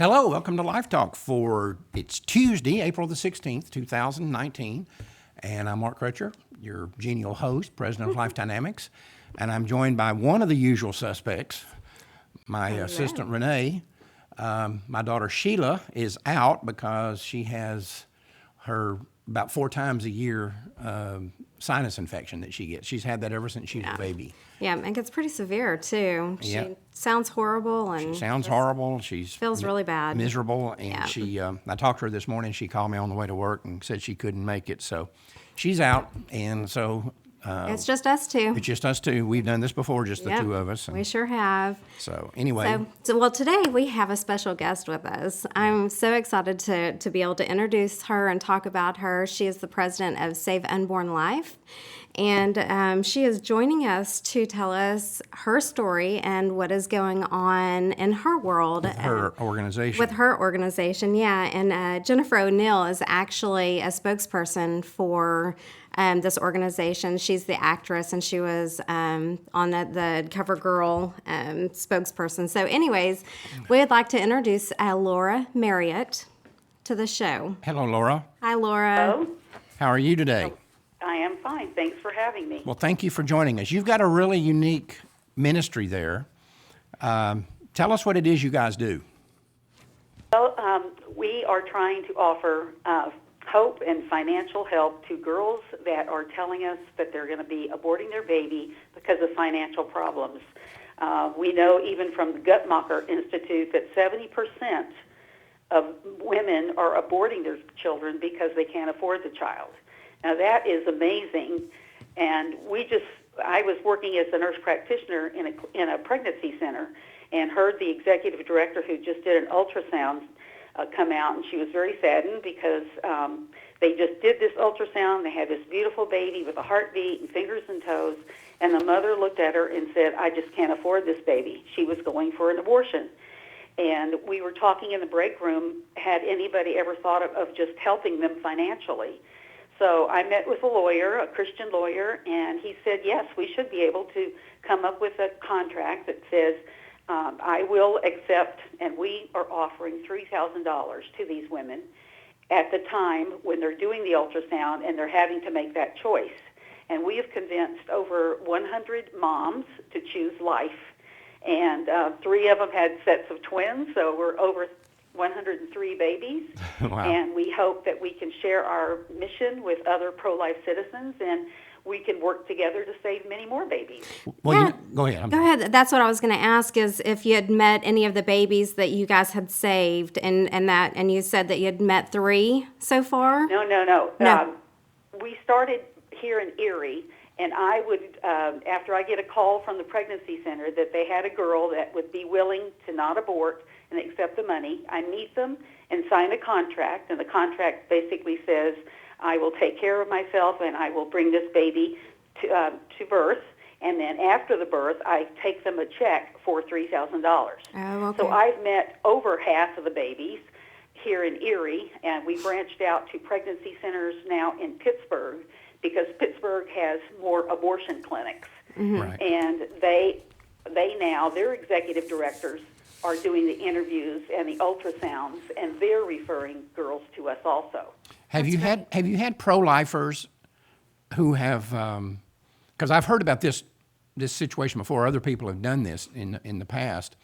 Hello, welcome to Life Talk it's Tuesday, April the 16th, 2019. And I'm Mark Crutcher, your genial host, president of Life Dynamics. And I'm joined by one of the usual suspects, my assistant Renee. My daughter Sheila is out because she has her about 4 times a year sinus infection that she gets. She's had that ever since she was a baby. Yeah, it gets pretty severe too. Yeah. She sounds horrible and She sounds horrible. She feels really bad. Miserable. And I talked to her this morning. She called me on the way to work and said she couldn't make it. So she's out. And so it's just us two. It's just us two. We've done this before, just the two of us. We sure have. So anyway. Well, today we have a special guest with us. I'm so excited to be able to introduce her and talk about her. She is the president of Save Unborn Life. And she is joining us to tell us her story and what is going on in her world. With her organization. With her organization, yeah. And Jennifer ONeill is actually a spokesperson for this organization. She's the actress, and she was on the CoverGirl spokesperson. So anyways, we'd like to introduce Laura Merriott to the show. Hello, Laura. Hi, Laura. Hello. How are you today? I am fine. Thanks for having me. Well, thank you for joining us. You've got a really unique ministry there. Tell us what it is you guys do. Well, we are trying to offer hope and financial help to girls that are telling us that they're going to be aborting their baby because of financial problems. We know even from the Guttmacher Institute that 70% of women are aborting their children because they can't afford the child. Now, that is amazing, and I was working as a nurse practitioner in a pregnancy center and heard the executive director who just did an ultrasound come out, and she was very saddened because they just did this ultrasound. They had this beautiful baby with a heartbeat and fingers and toes, and the mother looked at her and said, "I just can't afford this baby." She was going for an abortion. And we were talking in the break room, had anybody ever thought of just helping them financially? So I met with a lawyer, a Christian lawyer, and he said, yes, we should be able to come up with a contract that says, I will accept, and we are offering $3,000 to these women at the time when they're doing the ultrasound and they're having to make that choice. And we have convinced over 100 moms to choose life, and 3 of them had sets of twins, so we're over 103 babies. Wow. And we hope that we can share our mission with other pro-life citizens, and we can work together to save many more babies. Well, go ahead. Go ahead. That's what I was going to ask, is if you had met any of the babies that you guys had saved, and you said that you had met 3 so far? No. We started here in Erie, and I would, after I get a call from the pregnancy center that they had a girl that would be willing to not abort and accept the money, I meet them and sign a contract, and the contract basically says I will take care of myself and I will bring this baby to birth, and then after the birth I take them a check for $3,000. Oh, okay. So I've met over half of the babies here in Erie, and we branched out to pregnancy centers now in Pittsburgh because Pittsburgh has more abortion clinics. Mm-hmm. Right. And they now, their executive directors are doing the interviews and the ultrasounds, and they're referring girls to us also. Have you had pro-lifers who have? Because I've heard about this situation before. Other people have done this in the past,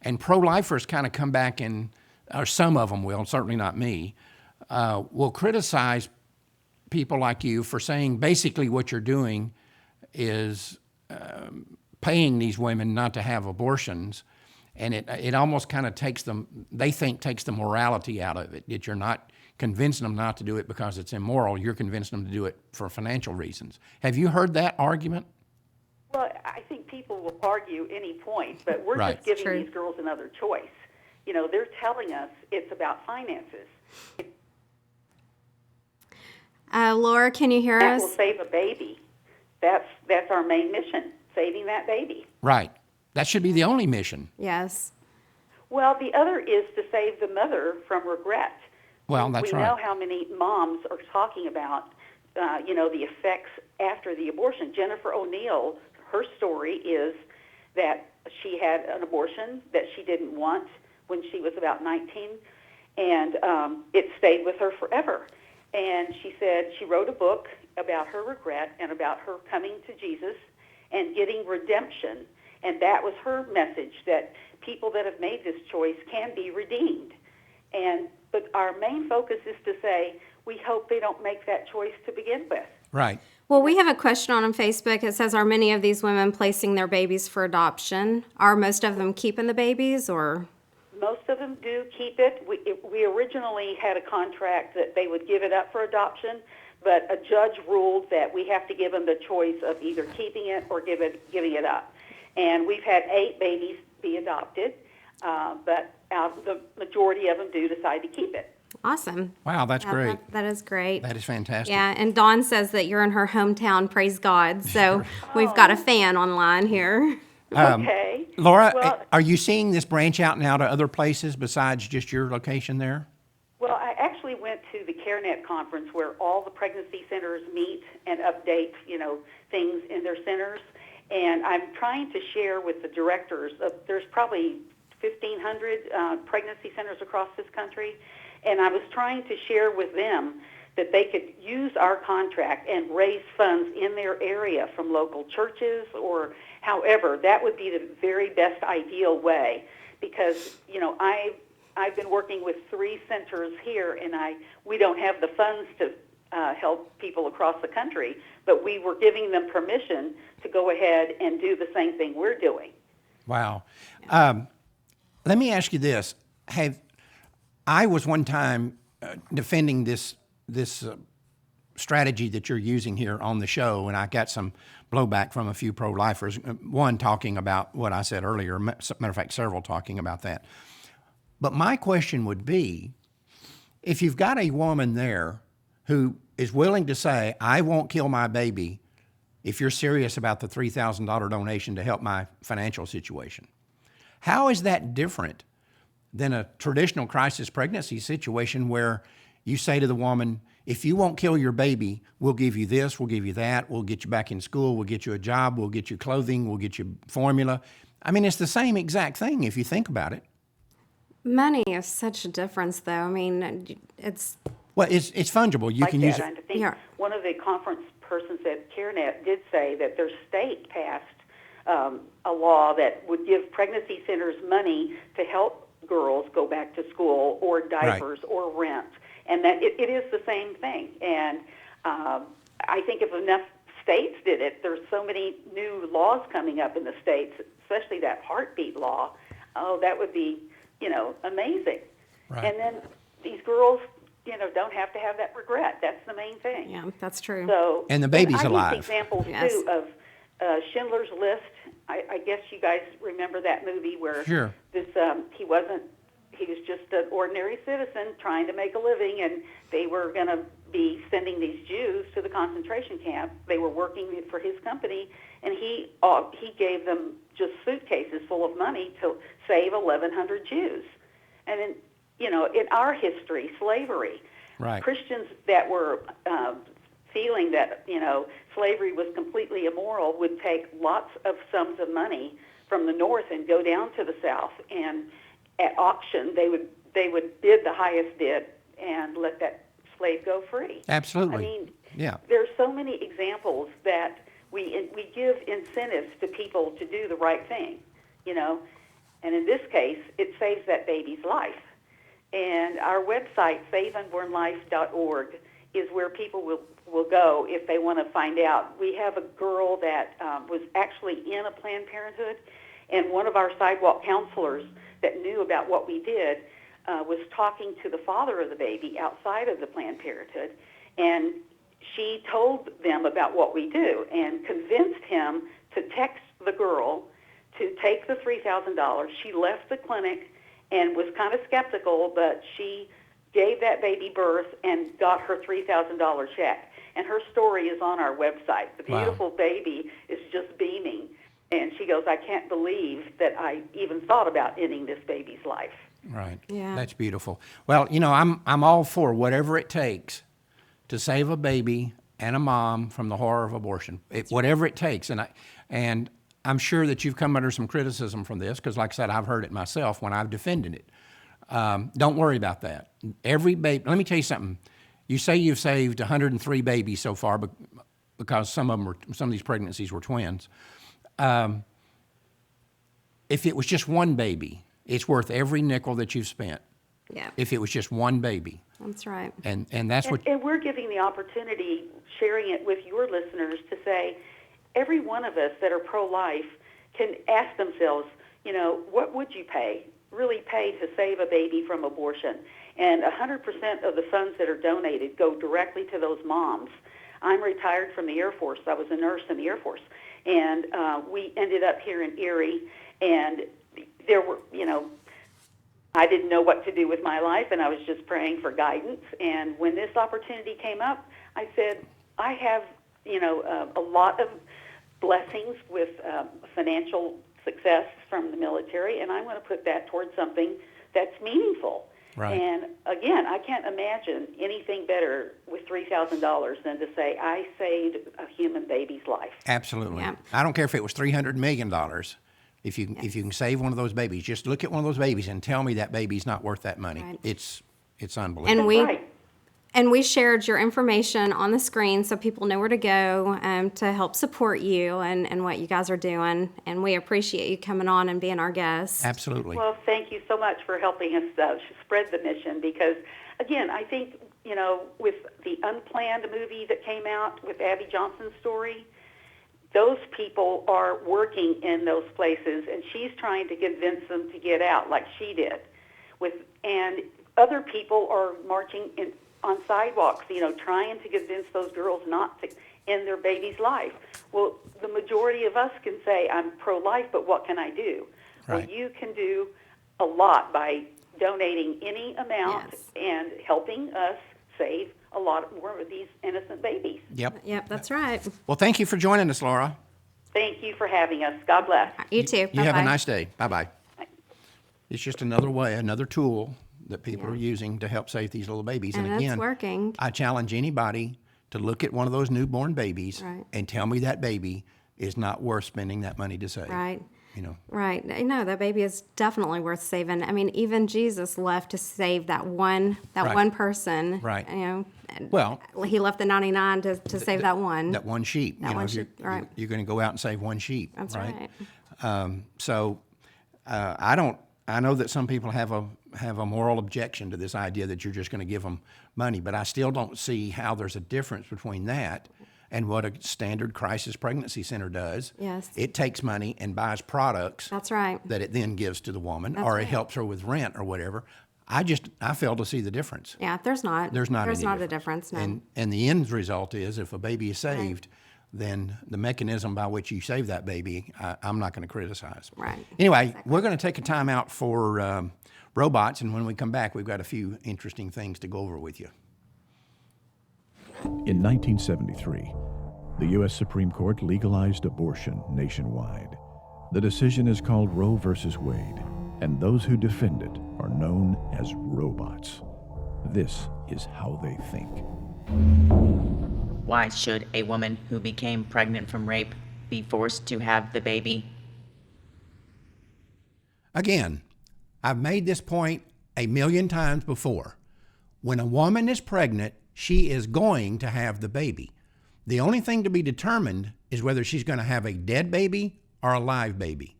and pro-lifers kind of come back or some of them will, certainly not me, will criticize people like you for saying basically what you're doing is paying these women not to have abortions. And it almost kind of takes the morality out of it, that you're not convincing them not to do it because it's immoral. You're convincing them to do it for financial reasons. Have you heard that argument? Well, I think people will argue any point, but we're Right. just giving True. these girls another choice. You know, they're telling us it's about finances. Laura, can you hear That us? will save a baby. That's our main mission, saving that baby. Right. That should be the only mission. Yes. Well, the other is to save the mother from regret. Well, that's we right. know how many moms are talking about, the effects after the abortion. Jennifer ONeill, her story is that she had an abortion that she didn't want. when she was about 19, and it stayed with her forever. And she said she wrote a book about her regret and about her coming to Jesus and getting redemption. And that was her message, that people that have made this choice can be redeemed. But our main focus is to say, we hope they don't make that choice to begin with. Right. Well, we have a question on Facebook. It says, are many of these women placing their babies for adoption? Are most of them keeping the babies, or? Most of them do keep it. We originally had a contract that they would give it up for adoption, but a judge ruled that we have to give them the choice of either keeping it or giving it up. And we've had 8 babies be adopted, but the majority of them do decide to keep it. Awesome. Wow, that's Yeah, great. that is great. That is fantastic. Yeah, and Dawn says that you're in her hometown. Praise God. So we've got a fan online here. Okay. Laura, Well, are you seeing this branch out now to other places besides just your location there? Well, I actually went to the CareNet conference where all the pregnancy centers meet and update, things in their centers. And I'm trying to share with the directors there's probably 1,500 pregnancy centers across this country. And I was trying to share with them that they could use our contract and raise funds in their area from local churches or however. That would be the very best ideal way, because, I've been working with 3 centers here, and we don't have the funds to help people across the country, but we were giving them permission to go ahead and do the same thing we're doing. Wow. Let me ask you this. I was one time defending this strategy that you're using here on the show, and I got some blowback from a few pro-lifers, one talking about what I said earlier, matter of fact, several talking about that. But my question would be, if you've got a woman there who is willing to say, I won't kill my baby if you're serious about the $3,000 donation to help my financial situation, how is that different than a traditional crisis pregnancy situation where you say to the woman, if you won't kill your baby, we'll give you this, we'll give you that, we'll get you back in school, we'll get you a job, we'll get you clothing, we'll get you formula. I mean, it's the same exact thing if you think about it. Money is such a difference, though. I mean, it's... Well, it's fungible. You Like can that. use it. And I think Yeah. one of the conference persons at CareNet did say that their state passed a law that would give pregnancy centers money to help girls go back to school or diapers or rent, and that it is the same thing. And I think if enough states did it, there's so many new laws coming up in the states, especially that heartbeat law. Oh, that would be, amazing. Right. And then these girls, don't have to have that regret. That's the main thing. Yeah, that's true. So, And the baby's I alive. use examples Yes. too of Schindler's List. I guess you guys remember that movie where Sure. this he was just an ordinary citizen trying to make a living, and they were going to be sending these Jews to the concentration camp. They were working for his company, and he gave them just suitcases full of money to save 1,100 Jews. And in in our history, slavery, Right. Christians that were feeling that slavery was completely immoral would take lots of sums of money from the north and go down to the south, and at auction they would bid the highest bid and let that slave go free. Absolutely. I mean, yeah. there's so many examples that we give incentives to people to do the right thing, and in this case, it saves that baby's life. And our website, saveunbornlife.org, is where people will go if they want to find out. We have a girl that was actually in a Planned Parenthood, and one of our sidewalk counselors that knew about what we did was talking to the father of the baby outside of the Planned Parenthood, and she told them about what we do and convinced him to text the girl to take the $3,000. She left the clinic and was kind of skeptical, but she gave that baby birth and got her $3,000 check. And her story is on our website. The beautiful baby is just beaming. And she goes, I can't believe that I even thought about ending this baby's life. Right. Yeah. That's beautiful. Well, I'm all for whatever it takes to save a baby and a mom from the horror of abortion. Whatever it takes. And I'm sure that you've come under some criticism from this because, like I said, I've heard it myself when I've defended it. Don't worry about that. Every baby, let me tell you something. You say you've saved 103 babies so far because some of these pregnancies were twins. If it was just one baby, it's worth every nickel that you've spent. Yeah, If it was just one baby. that's right. And that's what, And we're giving the opportunity, sharing it with your listeners, to say every one of us that are pro-life can ask themselves, what would you really pay to save a baby from abortion? And 100% of the funds that are donated go directly to those moms. I'm retired from the Air Force. I was a nurse in the Air Force. And we ended up here in Erie, and there were, I didn't know what to do with my life, and I was just praying for guidance. And when this opportunity came up, I said, I have, a lot of blessings with financial success from the military, and I'm going to put that towards something that's meaningful. Right. And again, I can't imagine anything better with $3,000 than to say I saved a human baby's life. absolutely. Yeah. I don't care if it was $300 million. If you can save one of those babies, just look at one of those babies and tell me that baby's not worth that money. Right. It's unbelievable. And we shared your information on the screen so people know where to go to help support you and what you guys are doing. And we appreciate you coming on and being our guest. Absolutely. Well, thank you so much for helping us spread the mission because, again, I think, with the Unplanned movie that came out with Abby Johnson's story, those people are working in those places, and she's trying to convince them to get out like she did. And other people are marching on sidewalks, trying to convince those girls not to end their baby's life. Well, the majority of us can say, I'm pro-life, but what can I do? Right. Well, you can do a lot by donating any amount and helping us save a lot more of these innocent babies. Yep, that's right. Well, thank you for joining us, Laura. Thank you for having us. God bless. You too. You have Bye-bye. a nice day. Bye-bye. It's just another way, another tool that people are using to help save these little babies. And again, it's working. I challenge anybody to look at one of those newborn babies Right. and tell me that baby is not worth spending that money to save. Right. You know. Right. No, that baby is definitely worth saving. I mean, even Jesus left to save that one Right. one person. Right. And Well, he left the 99 to save that one. that one sheep. That you know, one if sheep, right. You're going to go out and save one sheep. That's right. right. I know that some people have a moral objection to this idea that you're just going to give them money, but I still don't see how there's a difference between that and what a standard crisis pregnancy center does. Yes. It takes money and buys products That's right. that it then gives to the woman, That's or right. it helps her with rent or whatever. I fail to see the difference. Yeah, there's not. There's not any a difference. No. And the end result is if a baby is saved, then the mechanism by which you save that baby, I'm not going to criticize. Right. Anyway, we're going to take a time out for robots, and when we come back, we've got a few interesting things to go over with you. In 1973, the U.S. Supreme Court legalized abortion nationwide. The decision is called Roe v. Wade, and those who defend it are known as robots. This is how they think. Why should a woman who became pregnant from rape be forced to have the baby? Again, I've made this point a million times before. When a woman is pregnant, she is going to have the baby. The only thing to be determined is whether she's going to have a dead baby or a live baby.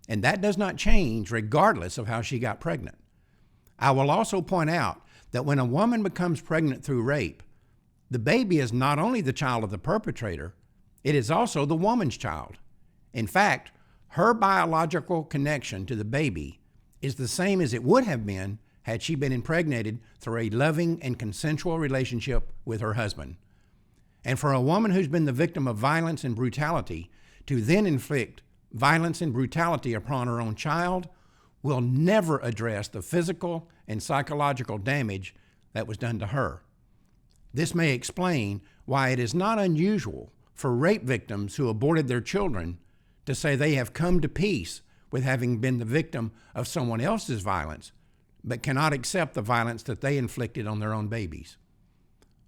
And that does not change regardless of how she got pregnant. I will also point out that when a woman becomes pregnant through rape, the baby is not only the child of the perpetrator, it is also the woman's child. In fact, her biological connection to the baby is the same as it would have been had she been impregnated through a loving and consensual relationship with her husband. And for a woman who's been the victim of violence and brutality to then inflict violence and brutality upon her own child will never address the physical and psychological damage that was done to her. This may explain why it is not unusual for rape victims who aborted their children to say they have come to peace with having been the victim of someone else's violence, but cannot accept the violence that they inflicted on their own babies.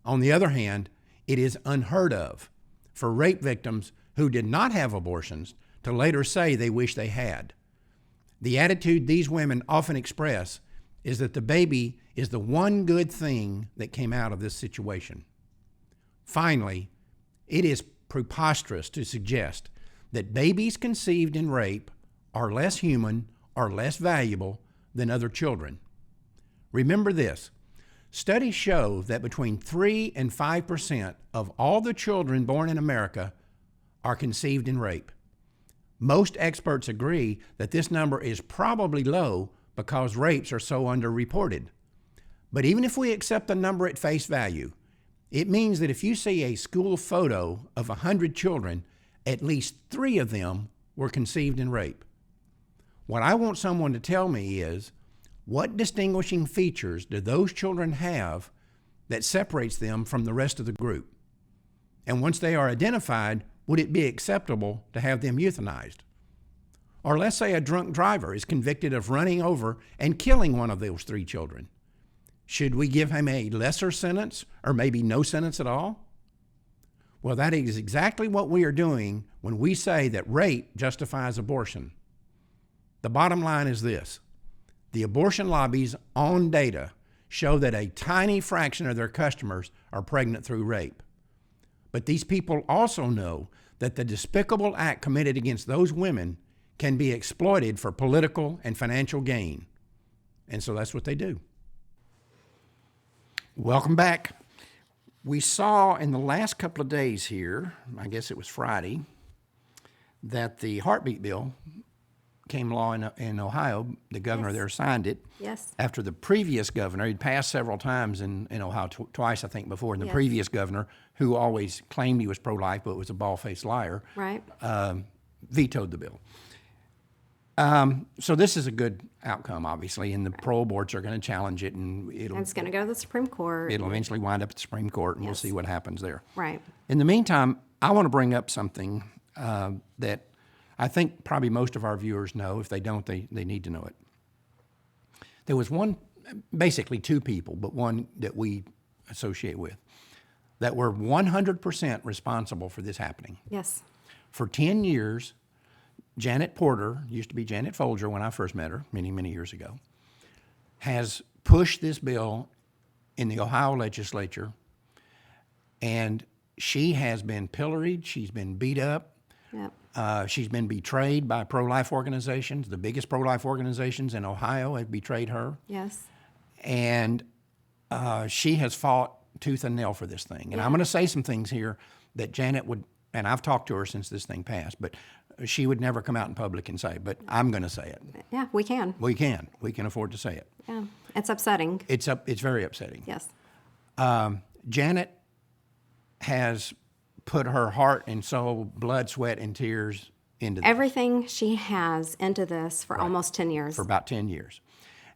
On the other hand, it is unheard of for rape victims who did not have abortions to later say they wish they had. The attitude these women often express is that the baby is the one good thing that came out of this situation. Finally, it is preposterous to suggest that babies conceived in rape are less human or less valuable than other children. Remember this. Studies show that between 3 and 5% of all the children born in America are conceived in rape. Most experts agree that this number is probably low because rapes are so underreported. But even if we accept the number at face value, it means that if you see a school photo of 100 children, at least 3 of them were conceived in rape. What I want someone to tell me is, what distinguishing features do those children have that separates them from the rest of the group? And once they are identified, would it be acceptable to have them euthanized? Or let's say a drunk driver is convicted of running over and killing one of those 3 children. Should we give him a lesser sentence or maybe no sentence at all? Well, that is exactly what we are doing when we say that rape justifies abortion. The bottom line is this. The abortion lobby's own data show that a tiny fraction of their customers are pregnant through rape. But these people also know that the despicable act committed against those women can be exploited for political and financial gain. And so that's what they do. Welcome back. We saw in the last couple of days here, I guess it was Friday, that the heartbeat bill came law in Ohio. The governor there signed it. Yes. After the previous governor, he'd passed several times in Ohio, twice I think before, and the previous governor, who always claimed he was pro-life but was a bald-faced liar, Right. vetoed the bill. So this is a good outcome, obviously, and the pro-aborts are going to challenge it, and And it's going to go to the Supreme Court. it'll eventually wind up at the Supreme Court, and we'll see what happens there. Right. In the meantime, I want to bring up something that I think probably most of our viewers know. If they don't, they need to know it. There was basically 2 people, but one that we associate with, that were 100% responsible for this happening. Yes. For 10 years, Janet Porter, used to be Janet Folger when I first met her many, many years ago, has pushed this bill in the Ohio legislature, and she has been pilloried, she's been beat up, Yep. She's been betrayed by pro-life organizations. The biggest pro-life organizations in Ohio have betrayed her. Yes. And she has fought tooth and nail for this thing. And I'm going to say some things here that Janet would, and I've talked to her since this thing passed, but she would never come out in public and say, but I'm going to say it. Yeah, we can. We can. We can afford to say it. Yeah. It's upsetting. It's very upsetting. Yes. Janet has put her heart and soul, blood, sweat, and tears into this Everything she has into this for almost 10 years. for about 10 years.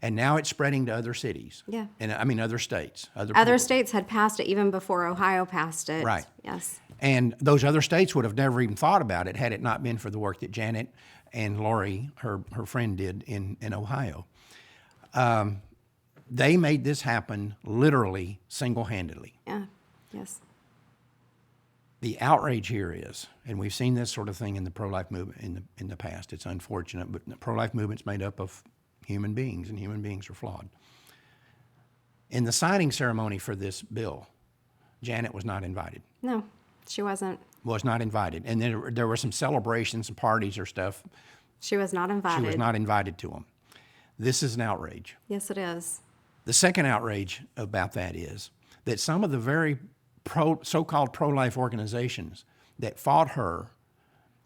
And now it's spreading to other cities. Yeah. And I mean other states. Other people. states had passed it even before Ohio passed it. Right. Yes. And those other states would have never even thought about it had it not been for the work that Janet and Lori, her friend, did in Ohio. They made this happen literally single-handedly. Yeah. Yes. The outrage here is, and we've seen this sort of thing in the pro-life movement in the past. It's unfortunate, but the pro-life movement's made up of human beings, and human beings are flawed. In the signing ceremony for this bill, Janet was not invited. No, she wasn't. Was not invited, and there were some celebrations and parties or stuff. She was not invited. She was not invited to them. This is an outrage. Yes, it is. The second outrage about that is that some of the very so-called pro-life organizations that fought her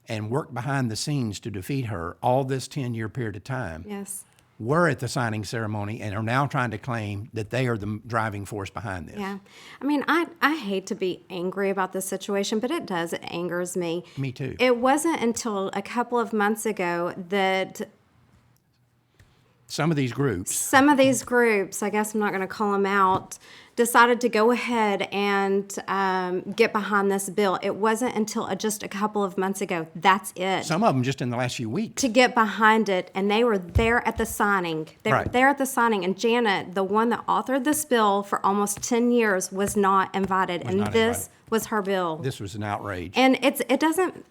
and worked behind the scenes to defeat her all this 10-year period of time Yes. were at the signing ceremony and are now trying to claim that they are the driving force behind this. Yeah. I mean, I hate to be angry about this situation, but it does. It angers me. Me too. It wasn't until a couple of months ago that Some of these groups, some of these groups, I guess I'm not going to call them out, decided to go ahead and get behind this bill. It wasn't until just a couple of months ago. That's it. some of them just in the last few weeks. To get behind it, and they were there at the signing. They were Right. there at the signing, and Janet, the one that authored this bill for almost 10 years, was not invited, and not this invited. was her bill. This was an outrage. And it doesn't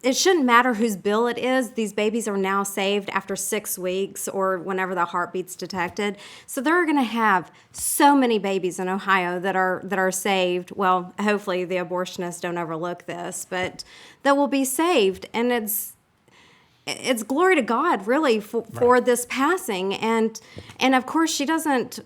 it shouldn't matter whose bill it is. These babies are now saved after 6 weeks or whenever the heartbeat's detected. So they're going to have so many babies in Ohio that are saved. Well, hopefully the abortionists don't overlook this, but that will be saved, and it's glory to God, really, for this passing, and of course she doesn't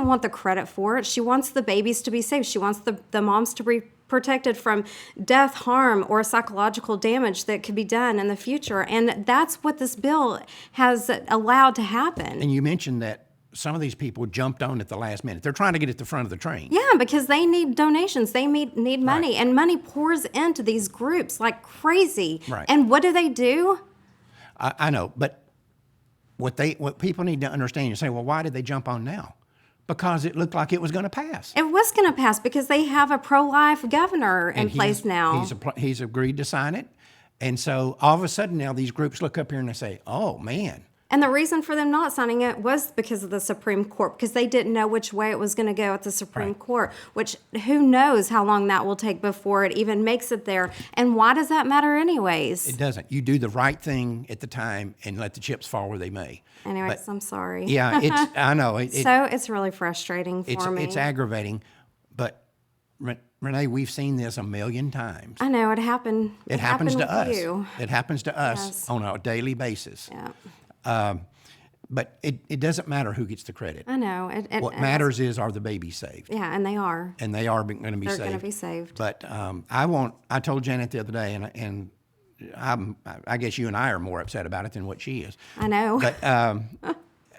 want the credit for it. She wants the babies to be saved. She wants the moms to be protected from death, harm, or psychological damage that could be done in the future, and that's what this bill has allowed to happen. And you mentioned that some of these people jumped on at the last minute. They're trying to get at the front of the train. Yeah, because they need donations. They need money, Right. and money pours into these groups like crazy. Right. And what do? I know, but what people need to understand, you say, well, why did they jump on now? Because it looked like it was going to pass. It was going to pass because they have a pro-life governor in place now. He's agreed to sign it. And so all of a sudden now these groups look up here and they say, oh, man. And the reason for them not signing it was because of the Supreme Court, because they didn't know which way it was going to go at the Supreme Right. Court, which who knows how long that will take before it even makes it there. And why does that matter anyways? It doesn't. You do the right thing at the time and let the chips fall where they may. Anyways, But, I'm sorry. yeah, I know. So it's really frustrating for me. It's aggravating. But, Renee, we've seen this a million times. I know, it happened. It happens to with us. you. It happens to us Yes. on a daily basis. Yeah, But it doesn't matter who gets the credit. I know. What matters is, are the babies saved? Yeah, and they are. And they are going to be They're saved. going to be saved. But I told Janet the other day, and I guess you and I are more upset about it than what she is. I know. But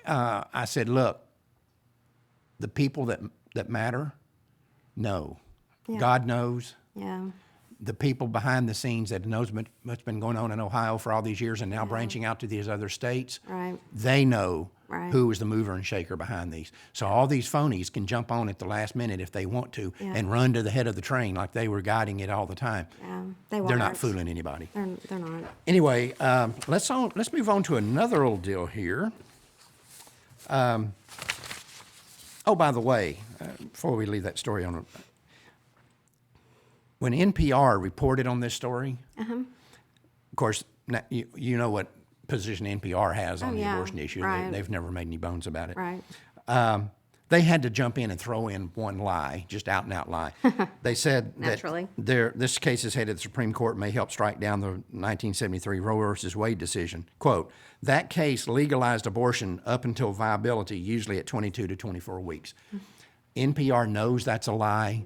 I said, look, the people that matter know. Yeah. God knows. Yeah. The people behind the scenes that knows what's been going on in Ohio for all these years and now branching out to these other states, Right. they know Right. who is the mover and shaker behind these. So all these phonies can jump on at the last minute if they want to and run to the head of the train like they were guiding it all the time. Yeah, they They're not won't. fooling anybody. They're not. Anyway, let's move on to another little deal here. Oh, by the way, before we leave that story on, when NPR reported on this story, of course, you know what position NPR has on the yeah, abortion issue. right. They've never made any bones about it. Right. They had to jump in and throw in one lie, just out and out lie. They said Naturally. that this case is headed to the Supreme Court, may help strike down the 1973 Roe versus Wade decision. Quote, that case legalized abortion up until viability, usually at 22 to 24 weeks. NPR knows that's a lie.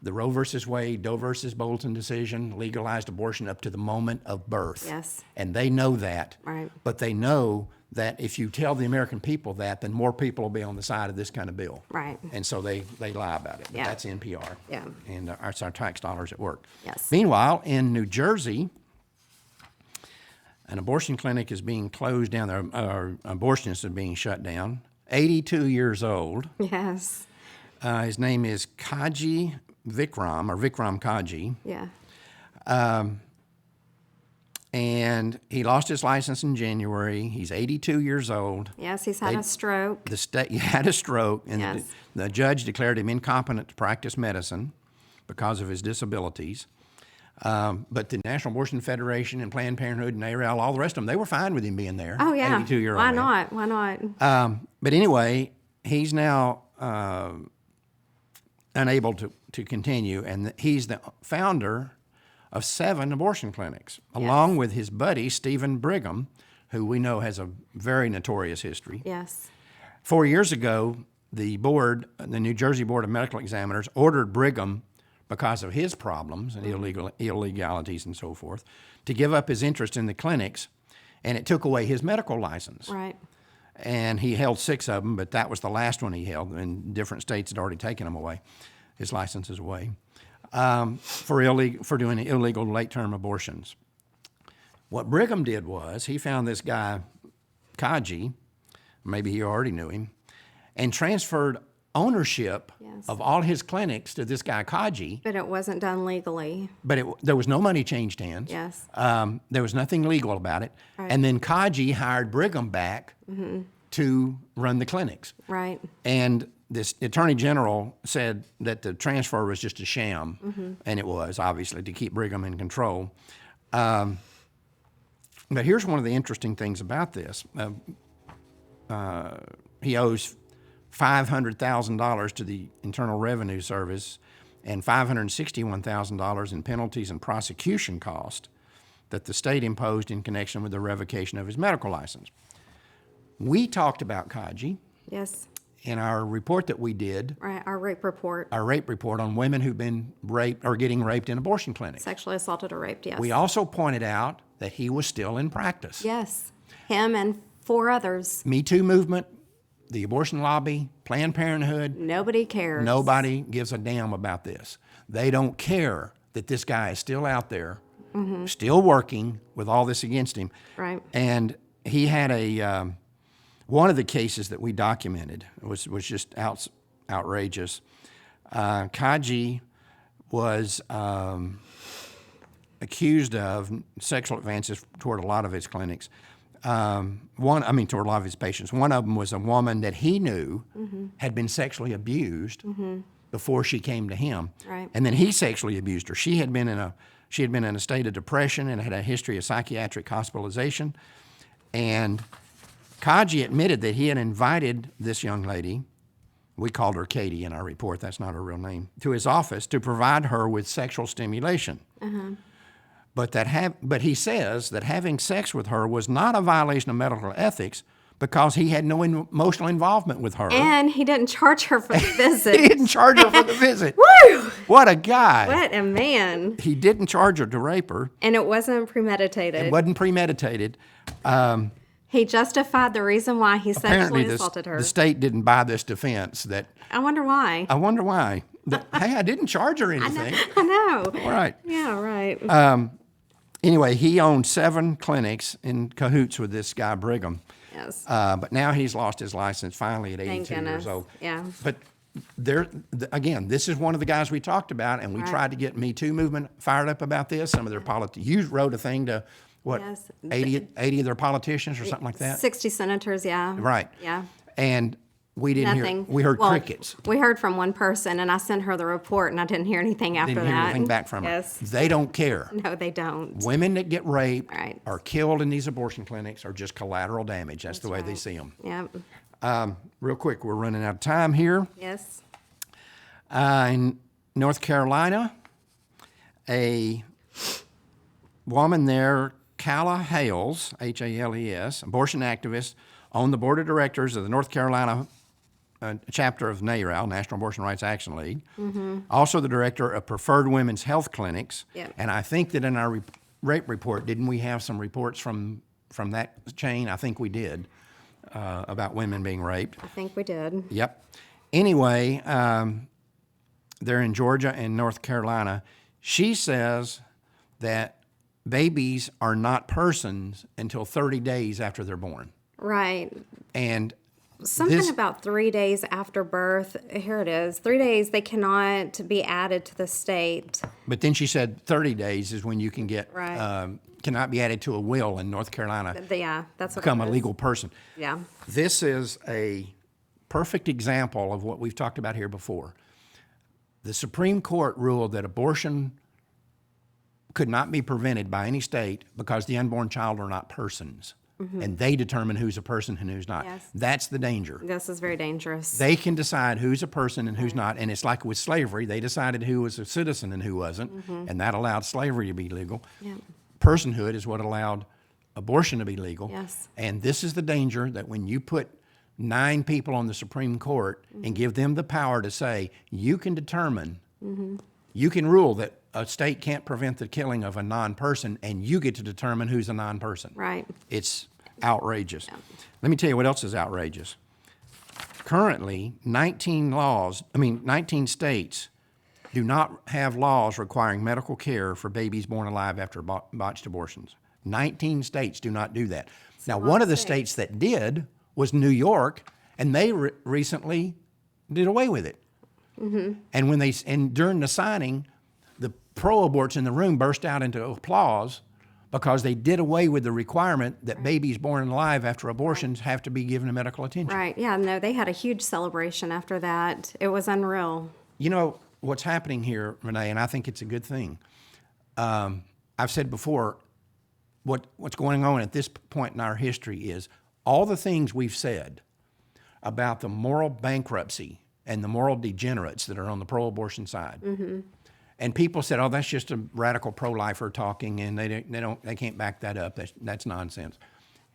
The Roe versus Wade, Doe versus Bolton decision legalized abortion up to the moment of birth. Yes. And they know that. Right. But they know that if you tell the American people that, then more people will be on the side of this kind of bill. Right. And so they lie about it. But Yeah. that's NPR. Yeah. And it's our tax dollars at work. Yes. Meanwhile, in New Jersey, an abortion clinic is being closed down. Abortionists are being shut down. 82 years old. Yes. His name is Kaji Vikram, or Vikram Kaji. Yeah. And he lost his license in January. He's 82 years old. Yes, he's had a stroke. The state he had a stroke, and Yes. the judge declared him incompetent to practice medicine because of his disabilities. But the National Abortion Federation and Planned Parenthood and ARL, all the rest of them, they were fine with him being there. Oh, yeah. 82-year-old. Why man. not? Why not? But anyway, he's now unable to continue, and he's the founder of 7 abortion clinics, along with his buddy, Stephen Brigham, who we know has a very notorious history. Yes. 4 years ago, the New Jersey Board of Medical Examiners, ordered Brigham, because of his problems and illegalities and so forth, to give up his interest in the clinics, and it took away his medical license. Right. And he held 6 of them, but that was the last one he held, and different states had already taken him away, his licenses away, for doing illegal late-term abortions. What Brigham did was he found this guy, Kaji, maybe he already knew him, and transferred ownership of all his clinics to this guy, Kaji. But it wasn't done legally. But there was no money changed hands. Yes. There was nothing legal about it. Right. And then Kaji hired Brigham back to run the clinics. Right. And this attorney general said that the transfer was just a sham, and it was, obviously, to keep Brigham in control. But here's one of the interesting things about this. He owes $500,000 to the Internal Revenue Service and $561,000 in penalties and prosecution costs that the state imposed in connection with the revocation of his medical license. We talked about Kaji Yes. in our report that we did, Right. Our rape report. our rape report on women who've been raped or getting raped in abortion clinics. Sexually assaulted or raped, yes. We also pointed out that he was still in practice. Yes. Him and 4 others. Me Too movement, the abortion lobby, Planned Parenthood, Nobody cares. nobody gives a damn about this. They don't care that this guy is still out there, still working with all this against him. Right. And he had one of the cases that we documented was just outrageous. Kaji was accused of sexual advances toward a lot of his clinics. Toward a lot of his patients. One of them was a woman that he knew had been sexually abused before she came to him, Right. and then he sexually abused her. She had been in a state of depression and had a history of psychiatric hospitalization. And Kaji admitted that he had invited this young lady, we called her Katie in our report, that's not her real name, to his office to provide her with sexual stimulation. But he says that having sex with her was not a violation of medical ethics because he had no emotional involvement with her. And he didn't charge her for the visit. He didn't charge her for the visit. Woo! What a guy. What a man. He didn't charge her to rape her. And it wasn't premeditated. It wasn't premeditated. He justified the reason why he Apparently, sexually assaulted her. the state didn't buy this defense. That I wonder why. I wonder why. Hey, I didn't charge her anything. I know. All right. Yeah, right. Anyway, he owned 7 clinics in cahoots with this guy Brigham. Yes. But now he's lost his license finally at Thank 82 years goodness. old. Yeah. But again, this is one of the guys we talked about, and we Right. tried to get Me Too movement fired up about this. Some of their you wrote a thing to, what, Yes. 80 of their politicians or something like that? 60 senators, yeah. Right. Yeah. And we didn't Nothing. hear, we heard Well, crickets. We heard from one person, and I sent her the report, and I didn't hear anything after Didn't that. hear anything back from Yes. her. They don't care. No, they don't. Women that get raped Right. or killed in these abortion clinics are just collateral damage. That's the way they see them. Yep. Real quick, we're running out of time here. Yes. In North Carolina, a woman there, Calla Hales, Hales, abortion activist, on the board of directors of the North Carolina chapter of NARAL, National Abortion Rights Action League. Also the director of Preferred Women's Health Clinics. Yep. And I think that in our rape report, didn't we have some reports from that chain? I think we did, about women being raped. I think we did. Yep. Anyway, they're in Georgia and North Carolina. She says that babies are not persons until 30 days after they're born. Right. And Something this- about 3 days after birth. Here it is. 3 days, they cannot be added to the state. But then she said 30 days is when you can get, Right. cannot be added to a will in North Carolina, Yeah, that's what become it a is. legal person. Yeah. This is a perfect example of what we've talked about here before. The Supreme Court ruled that abortion could not be prevented by any state because the unborn child are not persons. And they determine who's a person and who's not. Yes. That's the danger. This is very dangerous. They can decide who's a person and who's not. And it's like with slavery, they decided who was a citizen and who wasn't, and that allowed slavery to be legal. Yeah. Personhood is what allowed abortion to be legal. Yes. And this is the danger that when you put 9 people on the Supreme Court and give them the power to say, you can determine, you can rule that a state can't prevent the killing of a non-person, and you get to determine who's a non-person. Right. It's outrageous. Let me tell you what else is outrageous. Currently, 19 states do not have laws requiring medical care for babies born alive after botched abortions. 19 states do not do that. Now, one of the states that did was New York, and they recently did away with it. And during the signing, the pro-aborts in the room burst out into applause because they did away with the requirement that babies born alive after abortions have to be given medical attention. Right. Yeah, no, they had a huge celebration after that. It was unreal. You know, what's happening here, Renee, and I think it's a good thing, I've said before, what's going on at this point in our history is all the things we've said about the moral bankruptcy and the moral degenerates that are on the pro-abortion side. Mm-hmm. And people said, "Oh, that's just a radical pro-lifer talking," and they can't back that up. That's nonsense.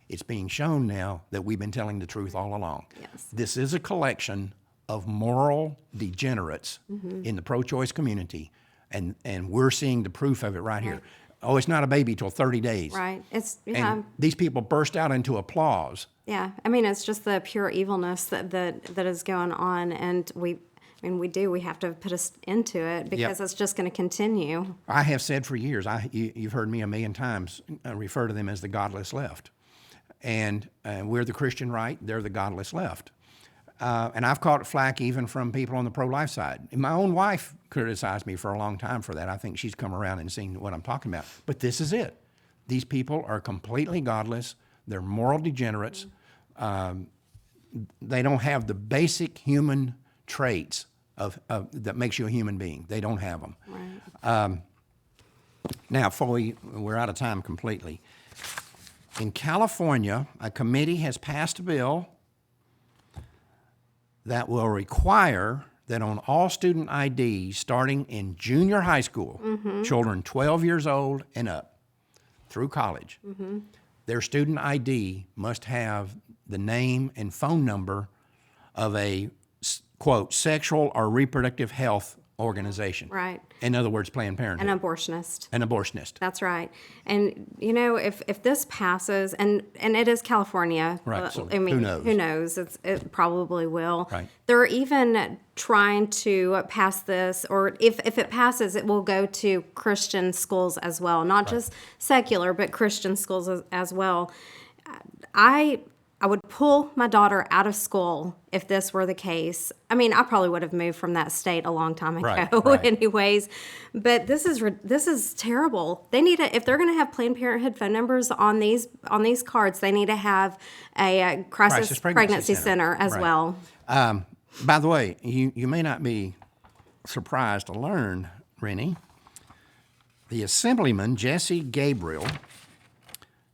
It's being shown now that we've been telling the truth all along. Yes. This is a collection of moral degenerates in the pro-choice community, and we're seeing the proof of it right here. Oh, it's not a baby till 30 days. Right. It's And these people burst out into applause. Yeah, I mean, it's just the pure evilness that is going on, and we have to put us into it because it's just going to continue. I have said for years, you've heard me a million times refer to them as the godless left. And we're the Christian right, they're the godless left. And I've caught flack even from people on the pro-life side. And my own wife criticized me for a long time for that. I think she's come around and seen what I'm talking about. But this is it. These people are completely godless. They're moral degenerates. They don't have the basic human traits of that makes you a human being. They don't have them. Right. Now, we're out of time completely. In California, a committee has passed a bill that will require that on all student IDs starting in junior high school, children 12 years old and up through college, their student ID must have the name and phone number of a, quote, sexual or reproductive health organization. Right. In other words, Planned Parenthood. An abortionist. An abortionist. That's right. And, if this passes, and it is California. Right, so I mean, who knows? Who knows? It probably will. Right. They're even trying to pass this, or if it passes, it will go to Christian schools as well. Not just secular, but Christian schools as well. I would pull my daughter out of school if this were the case. I mean, I probably would have moved from that state a long time ago, Right. anyways. But this is terrible. They need to, if they're going to have Planned Parenthood phone numbers on these cards, they need to have a crisis pregnancy center as well. By the way, you may not be surprised to learn, Rennie, the Assemblyman Jesse Gabriel,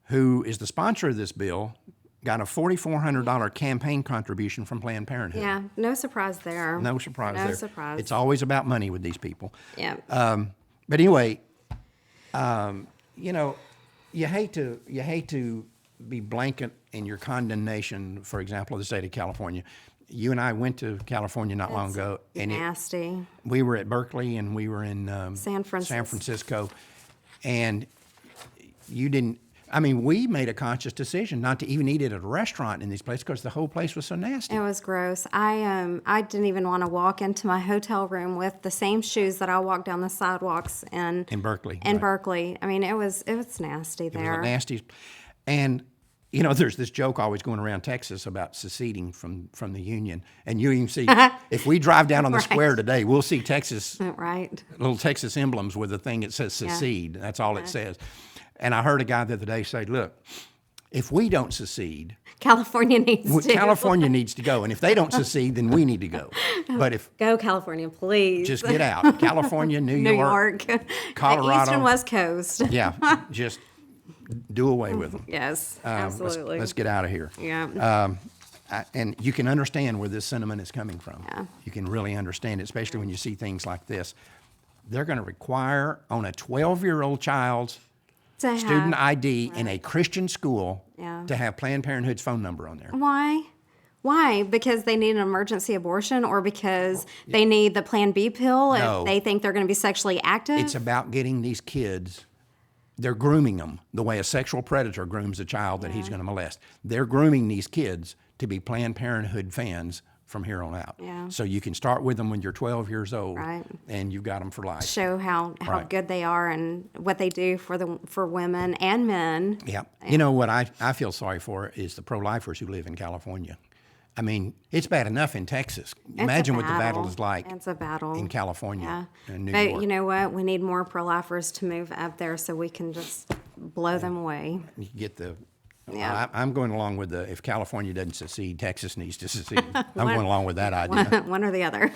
who is the sponsor of this bill, got a $4,400 campaign contribution from Planned Parenthood. Yeah, no surprise there. No surprise there. No surprise. It's always about money with these people. Yeah. But anyway, you hate to be blanket in your condemnation, for example, of the state of California. You and I went to California not long ago, and Nasty. we were at Berkeley and we were in San Francisco, and you didn't. I mean, we made a conscious decision not to even eat it at a restaurant in this place because the whole place was so nasty. It was gross. I didn't even want to walk into my hotel room with the same shoes that I walked down the sidewalks in Berkeley. In right. Berkeley. I mean, it was nasty there. It was nasty. And there's this joke always going around Texas about seceding from the Union. And you even see, if we drive down on the square today, we'll see little Texas emblems with a thing that says secede. Yeah. That's all it says. And I heard a guy the other day say, look, if we don't secede, California needs to. California needs to go. And if they don't secede, then we need to go. But Go California, please. Just get out. California, New York, Colorado. The East and West Coast. Yeah, just do away with them. Yes, absolutely. Let's get out of here. Yeah. And you can understand where this sentiment is coming from. Yeah. You can really understand it, especially when you see things like this. They're going to require on a 12-year-old child's student ID in a Christian school to have Planned Parenthood's phone number on there. Why? Why? Because they need an emergency abortion, or because they need the Plan B pill if they think they're going to be sexually active? It's about getting these kids. They're grooming them the way a sexual predator grooms a child that he's going to molest. They're grooming these kids to be Planned Parenthood fans from here on out. Yeah. So you can start with them when you're 12 years old, Right. and you've got them for life. Show how good they are and what they do for women and men. Yeah. You know what I feel sorry for is the pro-lifers who live in California. I mean, it's bad enough in Texas. Imagine what the battle is like It's a battle. in California and New But York. you know what? We need more pro-lifers to move up there so we can just blow them away. You get the... Yeah. I'm going along with if California doesn't secede, Texas needs to secede. I'm going along with that idea. One or the other.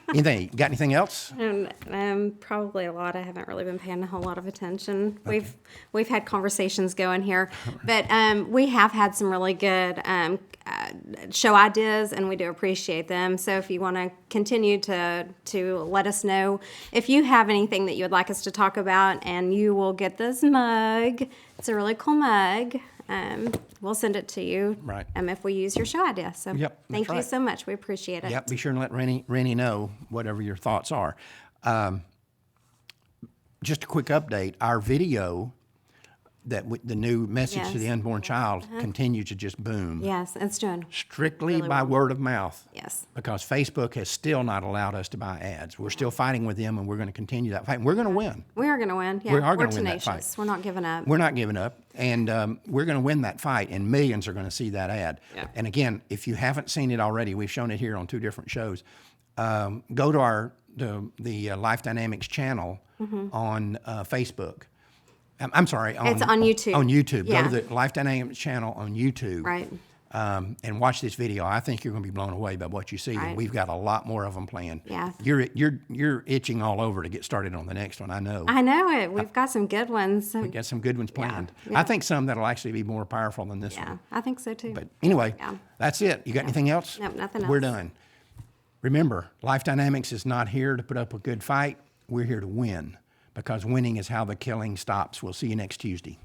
Anything? Got anything else? Probably a lot. I haven't really been paying a whole lot of attention. We've had conversations going here, but we have had some really good show ideas, and we do appreciate them. So if you want to continue to let us know if you have anything that you would like us to talk about, and you will get this mug. It's a really cool mug. We'll send it to you. Right. If we use your show idea. So Yep, thank that's you right. so much. We appreciate it. Yep, be sure and let Rennie know whatever your thoughts are. Just a quick update. Our video, the new message to the Yes. unborn child, continues to just boom. Yes, it's doing. Strictly Really by well. word of mouth. Yes. Because Facebook has still not allowed us to buy ads. We're still fighting with them, and we're going to continue that fight. We're going to win. We are going to win. Yeah, We are we're gonna win that tenacious. fight. We're not giving up. We're not giving up, and we're going to win that fight, and millions are going to see that ad. Yeah. And again, if you haven't seen it already, we've shown it here on 2 different shows. Go to the Life Dynamics channel on Facebook. I'm sorry. It's on YouTube. On YouTube. Yeah. Go to the Life Dynamics channel on YouTube. Right. And watch this video. I think you're going to be blown away by what you see. Right. And we've got a lot more of them planned. Yeah. You're itching all over to get started on the next one. I know. I know it. We've got some good ones. We got some good ones planned. Yeah. I think some that'll actually be more powerful than this Yeah, one. I think so too. But anyway, Yeah. that's it. You got anything else? Nope, nothing We're else. done. Remember, Life Dynamics is not here to put up a good fight. We're here to win, because winning is how the killing stops. We'll see you next Tuesday.